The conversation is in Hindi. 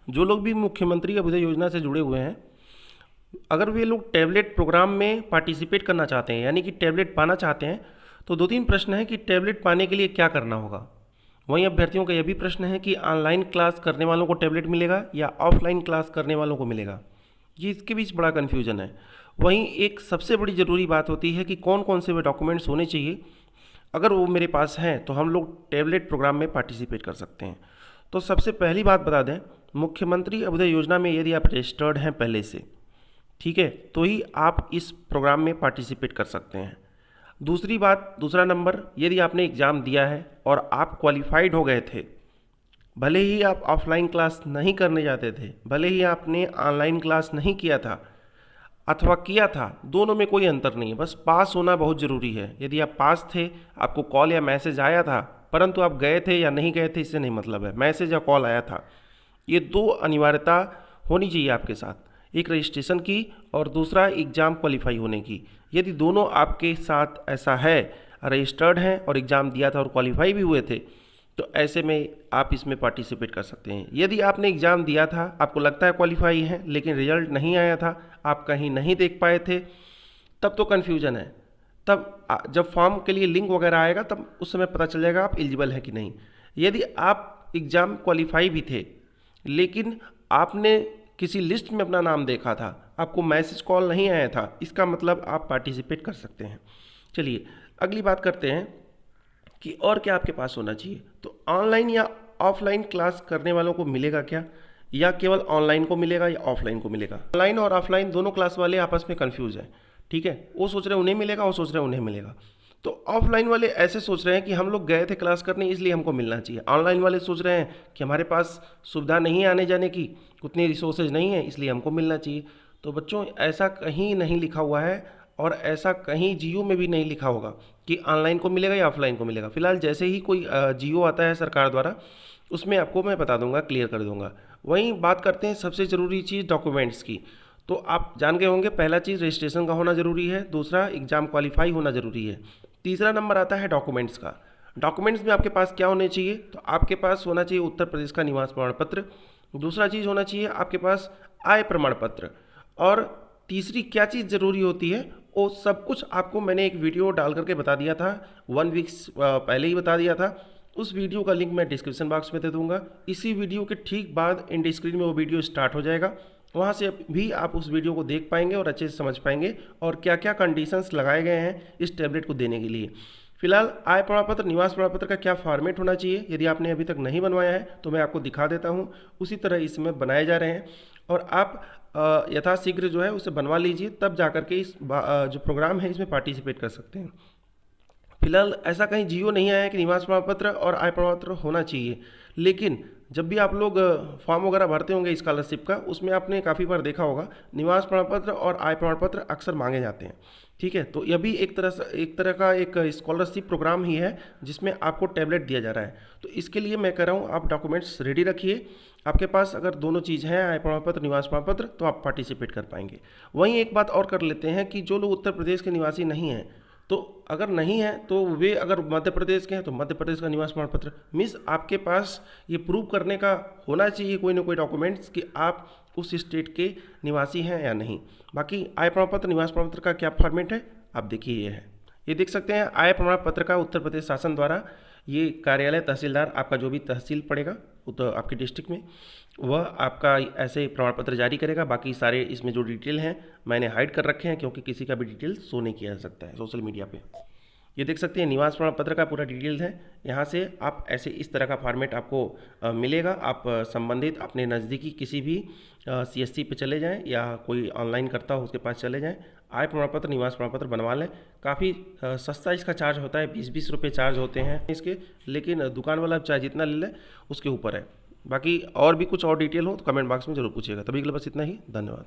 जो लोग भी मुख्यमंत्री अभ्युदय योजना से जुड़े हुए हैं, अगर वे लोग टैबलेट प्रोग्राम में पार्टिसिपेट करना चाहते हैं, यानी कि टैबलेट पाना चाहते हैं, तो दो तीन प्रश्न हैं कि टैबलेट पाने के लिए क्या करना होगा। वहीं अभ्यर्थियों का यह भी प्रश्न है कि ऑनलाइन क्लास करने वालों को टैबलेट मिलेगा या ऑफलाइन क्लास करने वालों को मिलेगा। ये इसके बीच बड़ा कन्फ्यूजन है। वहीं एक सबसे बड़ी ज़रूरी बात होती है कि कौन कौन से वे डॉक्यूमेंट्स होने चाहिए। अगर वो मेरे पास हैं तो हम लोग टैबलेट प्रोग्राम में पार्टिसिपेट कर सकते हैं। तो सबसे पहली बात बता दें, मुख्यमंत्री अभ्युदय योजना में यदि आप रजिस्टर्ड हैं पहले से, ठीक है, तो ही आप इस प्रोग्राम में पार्टिसिपेट कर सकते हैं। दूसरी बात, दूसरा नंबर, यदि आपने एग्ज़ाम दिया है और आप क्वालिफाइड हो गए थे, भले ही आप ऑफलाइन क्लास नहीं करने जाते थे, भले ही आपने ऑनलाइन क्लास नहीं किया था अथवा किया था, दोनों में कोई अंतर नहीं है, बस पास होना बहुत ज़रूरी है। यदि आप पास थे, आपको कॉल या मैसेज आया था, परंतु आप गए थे या नहीं गए थे इससे नहीं मतलब है, मैसेज या कॉल आया था। ये दो अनिवार्यता होनी चाहिए आपके साथ, एक रजिस्ट्रेशन की और दूसरा एग्ज़ाम क्वालिफाई होने की। यदि दोनों आपके साथ ऐसा है, रजिस्टर्ड हैं और एग्ज़ाम दिया था और क्वालिफाई भी हुए थे, तो ऐसे में आप इसमें पार्टिसिपेट कर सकते हैं। यदि आपने एग्ज़ाम दिया था, आपको लगता है क्वालिफाई है, लेकिन रिजल्ट नहीं आया था, आप कहीं नहीं देख पाए थे, तब तो कन्फ्यूजन है। तब जब फॉर्म के लिए लिंक वगैरह आएगा तब उस समय पता चल जाएगा आप एलिजिबल है कि नहीं। यदि आप एग्ज़ाम क्वालिफाई भी थे, लेकिन आपने किसी लिस्ट में अपना नाम देखा था, आपको मैसेज कॉल नहीं आया था, इसका मतलब आप पार्टिसिपेट कर सकते हैं। चलिए अगली बात करते हैं कि और क्या आपके पास होना चाहिए। तो ऑनलाइन या ऑफलाइन क्लास करने वालों को मिलेगा क्या, या केवल ऑनलाइन को मिलेगा या ऑफलाइन को मिलेगा। ऑनलाइन और ऑफलाइन दोनों क्लास वाले आपस में कंफ्यूज हैं, ठीक है, वो सोच रहे हैं उन्हें मिलेगा, वो सोच रहे हैं उन्हें मिलेगा। तो ऑफलाइन वाले ऐसे सोच रहे हैं कि हम लोग गए थे क्लास करने इसलिए हमको मिलना चाहिए। ऑनलाइन वाले सोच रहे हैं कि हमारे पास सुविधा नहीं है आने जाने की, उतनी रिसोर्सेज नहीं है, इसलिए हमको मिलना चाहिए। तो बच्चों, ऐसा कहीं नहीं लिखा हुआ है और ऐसा कहीं जीओ में भी नहीं लिखा होगा कि ऑनलाइन को मिलेगा या ऑफलाइन को मिलेगा। फिलहाल जैसे ही कोई जीओ आता है सरकार द्वारा, उसमें आपको मैं बता दूंगा, क्लियर कर दूंगा। वहीं बात करते हैं सबसे ज़रूरी चीज़ डॉक्यूमेंट्स की। तो आप जान गए होंगे, पहला चीज़ रजिस्ट्रेशन का होना ज़रूरी है, दूसरा एग्ज़ाम क्वालिफाई होना ज़रूरी है, तीसरा नंबर आता है डॉक्यूमेंट्स का। डॉक्यूमेंट्स में आपके पास क्या होने चाहिए, तो आपके पास होना चाहिए उत्तर प्रदेश का निवास प्रमाण पत्र। दूसरा चीज़ होना चाहिए आपके पास आय प्रमाण पत्र। और तीसरी क्या चीज़ ज़रूरी होती है, वो सब कुछ आपको मैंने एक वीडियो डाल करके बता दिया था, 1 वीक्स पहले ही बता दिया था। उस वीडियो का लिंक मैं डिस्क्रिप्शन बॉक्स में दे दूंगा। इसी वीडियो के ठीक बाद एंड स्क्रीन में वो वीडियो स्टार्ट हो जाएगा, वहाँ से भी आप उस वीडियो को देख पाएंगे और अच्छे से समझ पाएंगे और क्या क्या कंडीशंस लगाए गए हैं इस टैबलेट को देने के लिए। फिलहाल आय प्रमाण पत्र, निवास प्रमाण पत्र का क्या फॉर्मेट होना चाहिए, यदि आपने अभी तक नहीं बनवाया है तो मैं आपको दिखा देता हूँ। उसी तरह इसमें बनाए जा रहे हैं और आप यथाशीघ्र जो है उसे बनवा लीजिए, तब जा करके इस जो प्रोग्राम है इसमें पार्टिसिपेट कर सकते हैं। फिलहाल ऐसा कहीं जियो नहीं आया है कि निवास प्रमाण पत्र और आय प्रमाण पत्र होना चाहिए, लेकिन जब भी आप लोग फॉर्म वगैरह भरते होंगे स्कॉलरशिप का, उसमें आपने काफ़ी बार देखा होगा निवास प्रमाण पत्र और आय प्रमाण पत्र अक्सर मांगे जाते हैं, ठीक है। तो यह भी एक तरह का एक स्कॉलरशिप प्रोग्राम ही है जिसमें आपको टैबलेट दिया जा रहा है। तो इसके लिए मैं कह रहा हूँ आप डॉक्यूमेंट्स रेडी रखिए, आपके पास अगर दोनों चीज़ हैं, आय प्रमाण पत्र, निवास प्रमाण पत्र, तो आप पार्टिसिपेट कर पाएंगे। वहीं एक बात और कर लेते हैं कि जो लोग उत्तर प्रदेश के निवासी नहीं हैं, तो अगर नहीं है तो वे अगर मध्य प्रदेश के हैं तो मध्य प्रदेश का निवास प्रमाण पत्र, मीन्स आपके पास ये प्रूव करने का होना चाहिए कोई ना कोई डॉक्यूमेंट्स कि आप उस स्टेट के निवासी हैं या नहीं। बाकी आय प्रमाण पत्र, निवास प्रमाण पत्र का क्या फॉर्मेट है आप देखिए, ये है, ये देख सकते हैं आय प्रमाण पत्र का उत्तर प्रदेश शासन द्वारा ये कार्यालय तहसीलदार, आपका जो भी तहसील पड़ेगा तो आपके डिस्ट्रिक्ट में, वह आपका ऐसे प्रमाण पत्र जारी करेगा। बाकी सारे इसमें जो डिटेल हैं मैंने हाइड कर रखे हैं क्योंकि किसी का भी डिटेल शो नहीं किया जा सकता है सोशल मीडिया पे। ये देख सकते हैं निवास प्रमाण पत्र का पूरा डिटेल्स है, यहाँ से आप ऐसे इस तरह का फॉर्मेट आपको मिलेगा। आप संबंधित अपने नज़दीकी किसी भी CSC पे चले जाएं या कोई ऑनलाइन करता हो उसके पास चले जाएं, आय प्रमाण पत्र, निवास प्रमाण पत्र बनवा लें। काफ़ी सस्ता इसका चार्ज होता है, 20-20 रुपये चार्ज होते हैं इसके, लेकिन दुकान वाला चाहे जितना ले लें उसके ऊपर है। बाकी और भी कुछ और डिटेल हो तो कमेंट बॉक्स में जरूर पूछिएगा। तभी के लिए बस इतना ही, धन्यवाद।